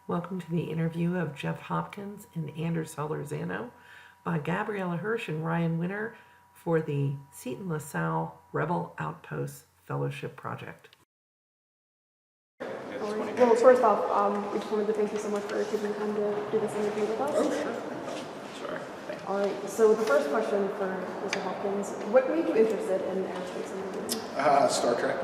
Welcome to the interview of Jeff Hopkins and Anders Solorzano by Gabriella Hirsch and Ryan Winter for the Seton LaSalle Rebel Outpost Fellowship Project. Well, first off, we just wanted to thank you so much for taking the time to do this interview with us. Oh, sure. Thanks. All right, so the first question for Mr. Hopkins, what made you interested in aerospace engineering? Star Trek.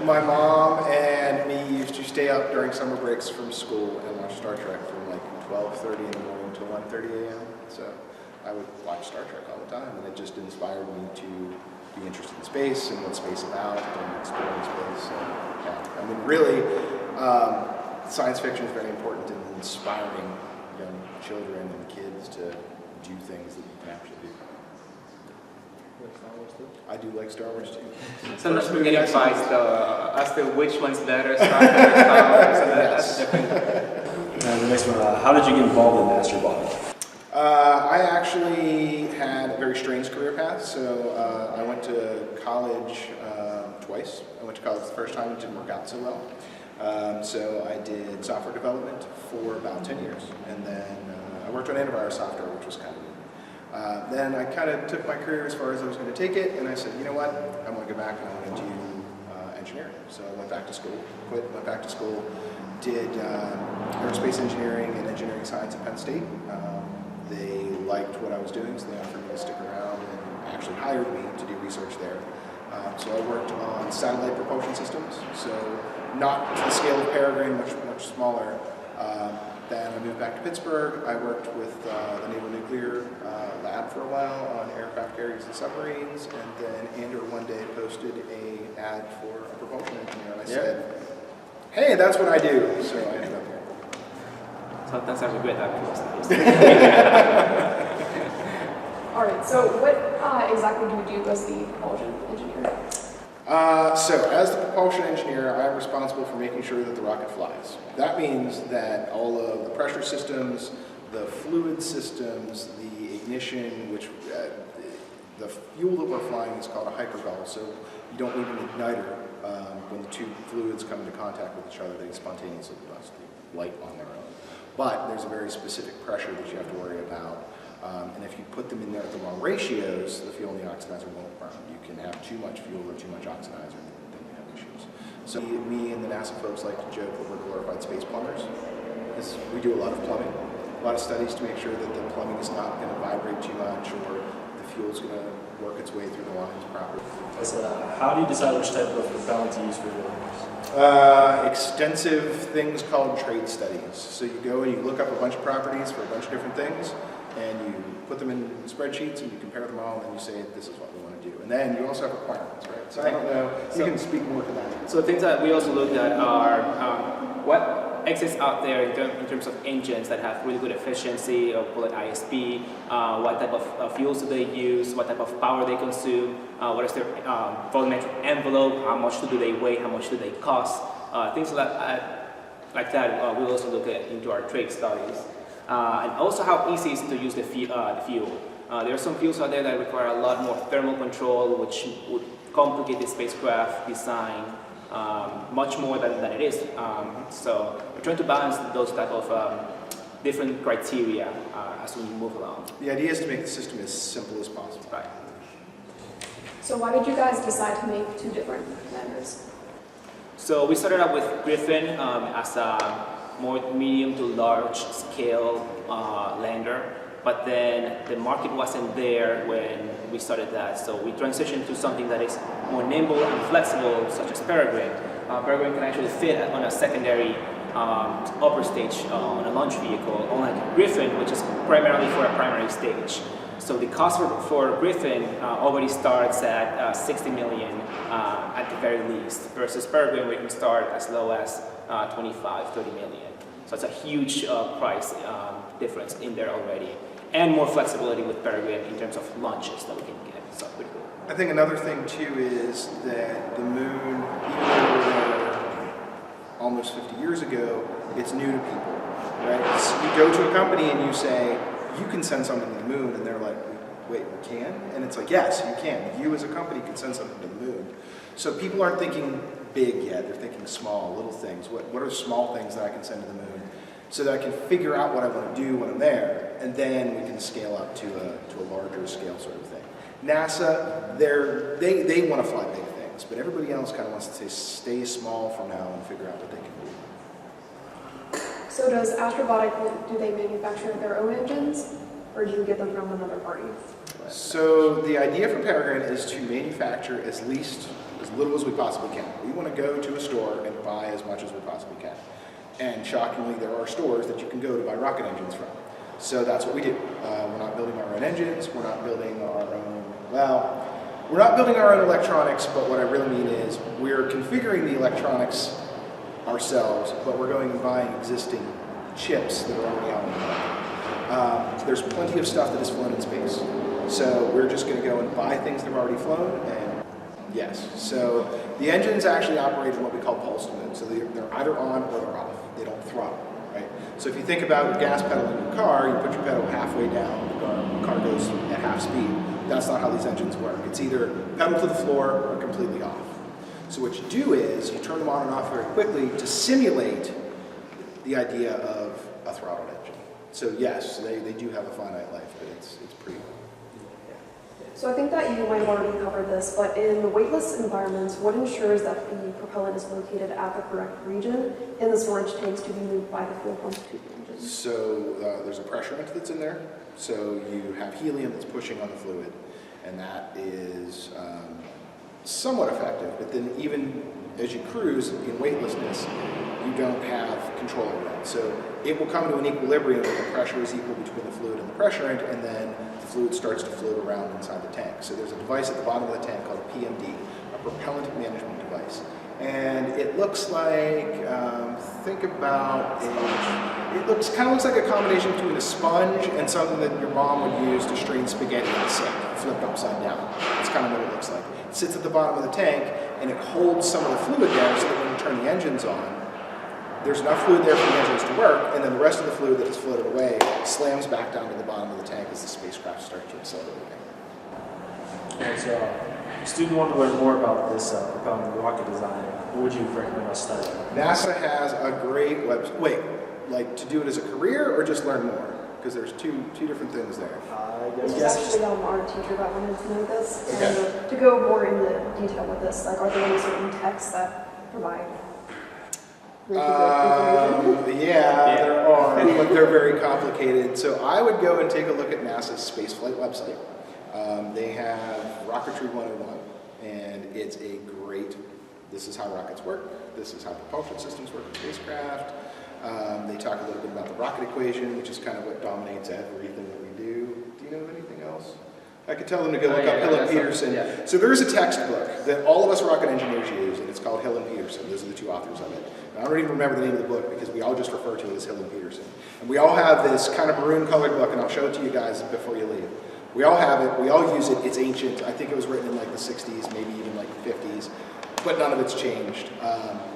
My mom and me used to stay up during summer breaks from school and watch Star Trek from like 12:30 in the morning to 1:30 a.m. So I would watch Star Trek all the time, and it just inspired me to be interested in space and what space is about and exploring space. So, yeah. I mean, really, science fiction is very important in inspiring young children and kids to do things that you can actually do. I do like Star Wars too. Sometimes we get advice as to which one's better, Star Trek or Star Wars, and that's different. The next one, how did you get involved in Astrobotic? I actually had a very strange career path. So I went to college twice. I went to college the first time, it didn't work out so well. So I did software development for about 10 years. And then I worked on antivirus software, which was kind of neat. Then I kind of took my career as far as I was going to take it, and I said, you know what, I want to go back and I want to do engineering. So I went back to school, went back to school, did aerospace engineering and engineering science at Penn State. They liked what I was doing, so they offered me to stick around and actually hired me to do research there. So I worked on satellite propulsion systems, so not to the scale of Peregrine, much smaller. Then I moved back to Pittsburgh. I worked with the Naval Nuclear Lab for a while on aircraft carriers and submarines, and then Andrew one day posted an ad for a propulsion engineer, and I said, hey, that's what I do. So I ended up here. Sometimes I regret that. All right, so what exactly do you do as the propulsion engineer? So as the propulsion engineer, I'm responsible for making sure that the rocket flies. That means that all of the pressure systems, the fluid systems, the ignition, which the fuel that we're flying is called a hypergol, so you don't need an igniter. When the two fluids come into contact with each other, they spontaneously combust, light on their own. But there's a very specific pressure that you have to worry about. And if you put them in there at the wrong ratios, the fuel in the oxidizer won't burn. You can have too much fuel or too much oxidizer, then you have issues. So me and the NASA folks like to joke that we're glorified space plumbers. We do a lot of plumbing, a lot of studies to make sure that the plumbing is not going to vibrate too much or the fuel's going to work its way through the lines properly. So, how do you decide which type of propellant to use for your engines? Extensive things called trade studies. So you go and you look up a bunch of properties for a bunch of different things, and you put them in spreadsheets and you compare them all, and you say, this is what we want to do. And then you also have requirements, right? So I don't know, you can speak more to that. So things that we also looked at are what exists out there in terms of engines that have really good efficiency, or call it ISP, what type of fuels do they use, what type of power they consume, what is their volumetric envelope, how much do they weigh, how much do they cost, things like that. We'll also look into our trade studies. And also how easy it is to use the fuel. There are some fuels out there that require a lot more thermal control, which would complicate the spacecraft design much more than it is. So we're trying to balance those type of different criteria as we move along. The idea is to make the system as simple as possible. Right. So why did you guys decide to make two different landers? So we started out with Griffin as a more medium to large scale lander, but then the market wasn't there when we started that. So we transitioned to something that is more nimble and flexible, such as Peregrine. Peregrine can actually fit on a secondary upper stage on a launch vehicle, unlike Griffin, which is primarily for a primary stage. So the cost for Griffin already starts at 60 million at the very least, versus Peregrine, we can start as low as 25, 30 million. So it's a huge price difference in there already. And more flexibility with Peregrine in terms of launches that we can get. So pretty cool. I think another thing too is that the moon, even though we were there almost 50 years ago, it's new to people, right? So you go to a company and you say, you can send something to the moon, and they're like, wait, we can? And it's like, yes, you can. You as a company can send something to the moon. So people aren't thinking big yet. They're thinking small, little things. What are small things that I can send to the moon so that I can figure out what I want to do when I'm there, and then we can scale up to a larger scale sort of thing. NASA, they want to fly big things, but everybody else kind of wants to stay small for now and figure out what they can do. So does Astrobotic, do they manufacture their own engines, or do you get them from another party? So the idea for Peregrine is to manufacture as little as we possibly can. We want to go to a store and buy as much as we possibly can. And shockingly, there are stores that you can go to buy rocket engines from. So that's what we do. We're not building our own engines. We're not building our own, we're not building our own electronics, but what I really mean is we're configuring the electronics ourselves, but we're going and buying existing chips that are already out in the market. There's plenty of stuff that is flown in space. So we're just going to go and buy things that have already flown, and yes. So the engines actually operate in what we call pulsed mode. So they're either on or they're off. They don't throttle, right? So if you think about your gas pedal in your car, you put your pedal halfway down, the car goes at half speed. That's not how these engines work. It's either pedal to the floor or completely off. So what you do is you turn them on and off very quickly to simulate the idea of a throttled engine. So yes, they do have a finite life, but it's pretty. So I think that you might have already covered this, but in weightless environments, what ensures that the propellant is located at the correct region in the storage tanks to be moved by the fuel pumps to the engine? So there's a pressurant that's in there. So you have helium that's pushing on the fluid, and that is somewhat effective. But then even as you cruise in weightlessness, you don't have control over that. So it will come to an equilibrium where the pressure is equal between the fluid and the pressurant, and then the fluid starts to float around inside the tank. So there's a device at the bottom of the tank called a PMD, a propellant management device. And it looks like, think about it kind of looks like a combination between a sponge and something that your mom would use to strain spaghetti in the sink, flipped upside down. That's kind of what it looks like. It sits at the bottom of the tank, and it holds some of the fluid there so that when you turn the engines on, there's enough fluid there for the engines to work, and then the rest of the fluid that is floated away slams back down to the bottom of the tank as the spacecraft starts to accelerate. And so, if a student wanted to learn more about this propellant rocket design, what would you recommend us study? NASA has a great website. Wait, like to do it as a career or just learn more? Because there's two different things there. This was actually our teacher that wanted to know this. Okay. And to go more into detail with this, like are there any certain texts that provide information? Yeah, there are, but they're very complicated. So I would go and take a look at NASA's spaceflight website. They have Rocketry 101, and it's a great, this is how rockets work, this is how propulsion systems work in spacecraft. They talk a little bit about the rocket equation, which is kind of what dominates everything that we do. Do you know of anything else? I could tell them to go look up Hill and Peterson. Yeah. So there is a textbook that all of us rocket engineers use, and it's called Hill and Peterson. Those are the two authors of it. And I don't even remember the name of the book because we all just refer to it as Hill and Peterson. And we all have this kind of maroon colored book, and I'll show it to you guys before you leave. We all have it, we all use it, it's ancient. I think it was written in like the 60s, maybe even like the 50s, but none of it's changed.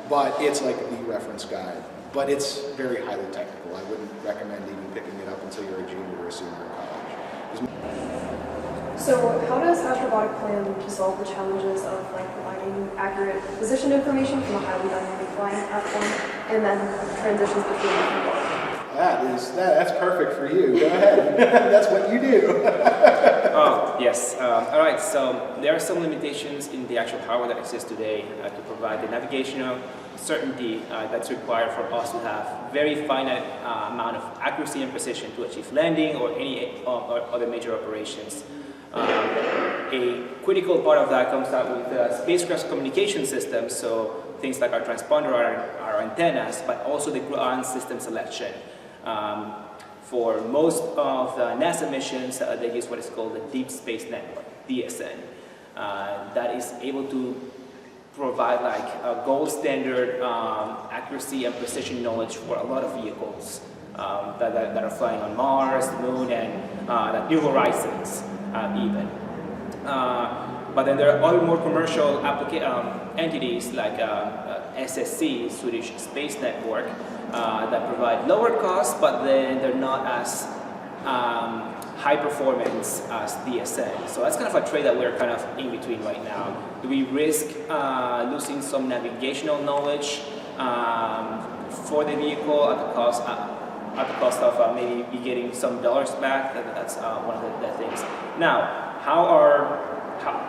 But it's like the reference guide. But it's very highly technical. I wouldn't recommend even picking it up until you're a junior or a senior in college. So how does Astrobotic plan to solve the challenges of like providing accurate position information from a highly dynamic flying platform and then transitions between different worlds? That's perfect for you. Go ahead. That's what you do. Yes. All right. So there are some limitations in the actual hardware that exists today to provide the navigational certainty that's required for us to have very finite amount of accuracy and precision to achieve landing or any other major operations. A critical part of that comes out with spacecraft communication systems, so things like our transponder, our antennas, but also the ground system selection. For most of the NASA missions, they use what is called the Deep Space Network, DSN, that is able to provide like a gold standard accuracy and precision knowledge for a lot of vehicles that are flying on Mars, the Moon, and New Horizons even. But then there are other more commercial entities like SSC, Swedish Space Network, that provide lower costs, but then they're not as high performance as DSN. So that's kind of a trade that we're kind of in between right now. Do we risk losing some navigational knowledge for the vehicle at the cost of maybe be getting some dollars back? That's one of the things. Now,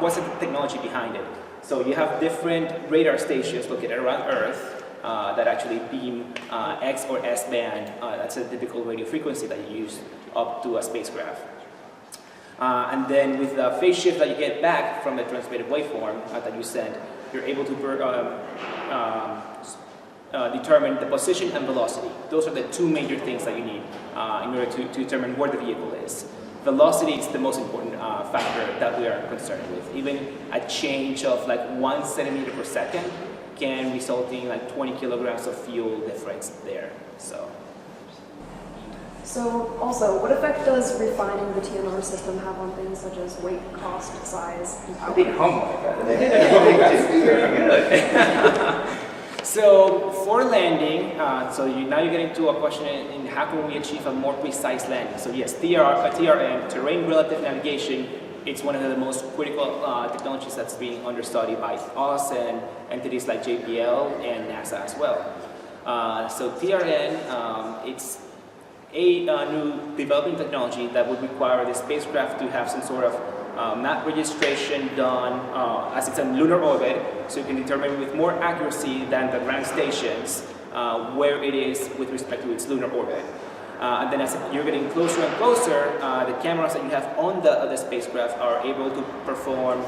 what's the technology behind it? So you have different radar stations located around Earth that actually beam X or S band. That's a typical radio frequency that you use up to a spacecraft. And then with the phase shift that you get back from the transmitted waveform that you send, you're able to determine the position and velocity. Those are the two major things that you need in order to determine where the vehicle is. Velocity is the most important factor that we are concerned with. Even a change of like 1 centimeter per second can result in like 20 kilograms of fuel difference there. So also, what effect does refining the TNR system have on things such as weight, cost, size, and power? So for landing, now you're getting to a question in how can we achieve a more precise landing. So yes, TRN, terrain relative navigation, it's one of the most critical technologies that's being understudied by us and entities like JPL and NASA as well. So TRN, it's a new developing technology that would require the spacecraft to have some sort of map registration done as it's in lunar orbit, so you can determine with more accuracy than the ground stations where it is with respect to its lunar orbit. And then as you're getting closer and closer, the cameras that you have on the spacecraft are able to perform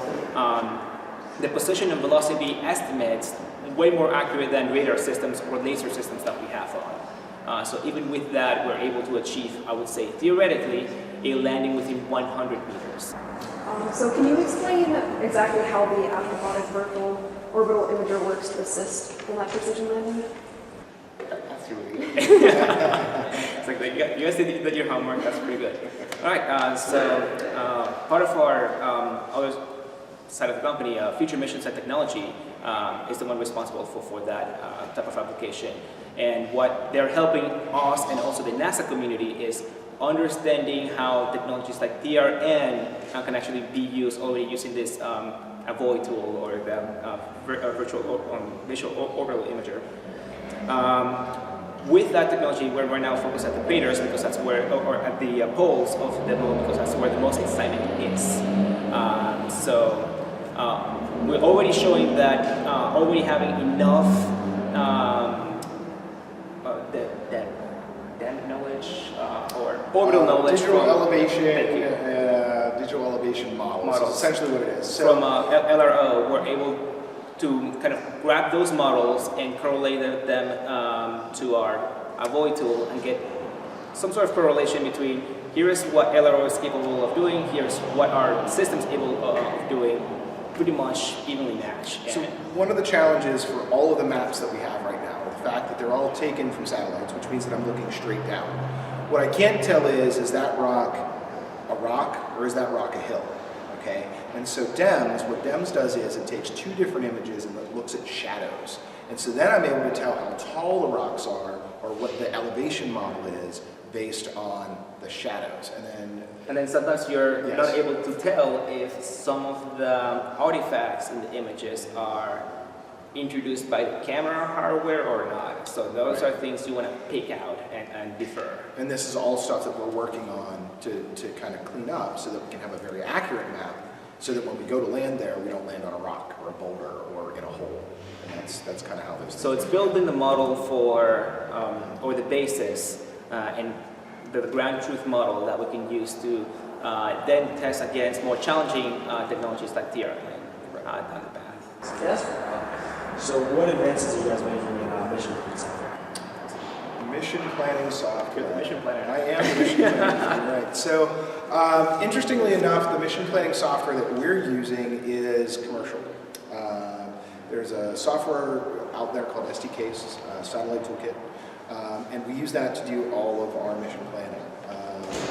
the position and velocity estimates way more accurate than radar systems or laser systems that we have on. So even with that, we're able to achieve, I would say, theoretically, a landing within 100 meters. So can you explain exactly how the Astrobotic Orbital Imager works to assist in that precision landing? That's really good. It's like you guys did your homework. That's pretty good. All right. So part of our other side of the company, Future Missions and Technology, is the one responsible for that type of application. And what they're helping us and also the NASA community is understanding how technologies like TRN can actually be used already using this avoid tool or the visual orbital imager. With that technology, we're now focused at the craters because that's where, or at the poles of the moon because that's where the most excitement is. We're already showing that already having enough knowledge or orbital knowledge digital from elevation models. Is essentially what it is. From LRO, we're able to kind of grab those models and correlate them to our avoid tool and get some sort of correlation between here is what LRO is capable of doing, here's what our system's able of doing, pretty much evenly matched. So one of the challenges for all of the maps that we have right now, the fact that they're all taken from satellites, which means that I'm looking straight down. What I can't tell is that rock a rock or is that rock a hill? Okay, and so what DEMS does is it takes two different images and it looks at shadows. And so then I'm able to tell how tall the rocks are or what the elevation model is based on the shadows. And then sometimes you're not able to tell if some of the artifacts in the images are introduced by the camera hardware or not. So those are things you want to pick out and defer. And this is all stuff that we're working on to kind of clean up so that we can have a very accurate map so that when we go to land there, we don't land on a rock or a boulder or in a hole. And that's kind of how this. So it's built in the model for, or the basis, and the ground truth model that we can use to then test against more challenging technologies like TRN down the path. Yes. So what advances are you guys making in mission software? Mission planning software. You're the mission planner. I am the mission planner. Right. So interestingly enough, the mission planning software that we're using is commercial. There's a software out there called SDKs, Satellite Toolkit, and we use that to do all of our mission planning.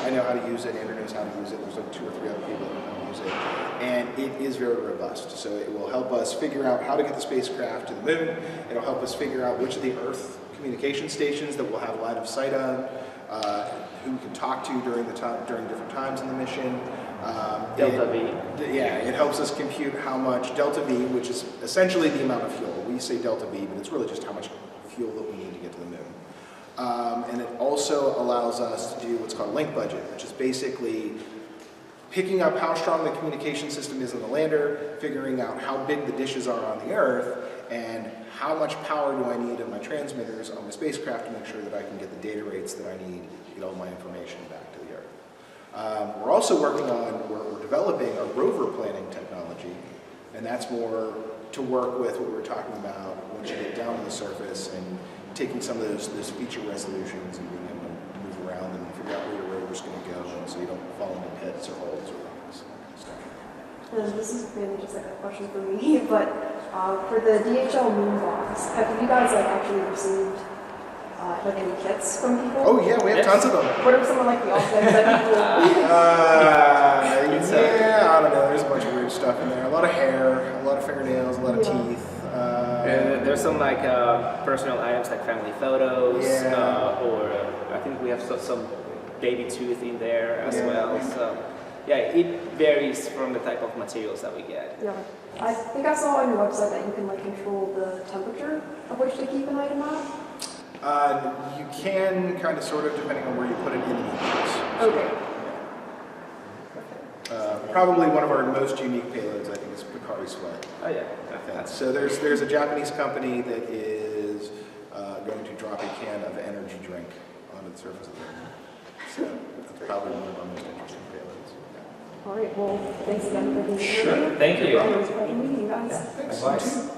I know how to use it, Andrew knows how to use it, there's like 2 or 3 other people that know how to use it, and it is very robust. So it will help us figure out how to get the spacecraft to the moon, it'll help us figure out which of the Earth communication stations that we'll have line of sight on, who we can talk to during different times in the mission. Delta V. It helps us compute how much delta V, which is essentially the amount of fuel. We say delta V, but it's really just how much fuel that we need to get to the moon. And it also allows us to do what's called link budget, which is basically picking up how strong the communication system is on the lander, figuring out how big the dishes are on the Earth, and how much power do I need of my transmitters on my spacecraft to make sure that I can get the data rates that I need to get all my information back to the Earth. We're also working on, we're developing a rover planning technology, and that's more to work with what we were talking about once you get down to the surface and taking some of those feature resolutions and being able to move around them and figure out where your rover's going to go so you don't fall into pits or holes or rocks. And this is maybe just like a question for me, but for the DHL moon box, have you guys like actually received like any kits from people? Oh yeah, we have tons of them. What are some of like the objects that people? Yeah, I don't know. There's a bunch of weird stuff in there. A lot of hair, a lot of fingernails, a lot of teeth. And there's some like personal items like family photos, or I think we have some baby tooth in there as well. So yeah, it varies from the type of materials that we get. Yeah, I think I saw on your website that you can like control the temperature of which to keep an item at. You can kind of sort of depending on where you put it in the universe. Okay. Probably one of our most unique payloads, I think, is Picari Sweat. Oh yeah. So there's a Japanese company that is going to drop a can of energy drink onto the surface of the Moon. So that's probably one of our most interesting payloads. All right. Well, thanks again for being here. Thank you. It was a pleasure meeting you guys. Thanks. Likewise.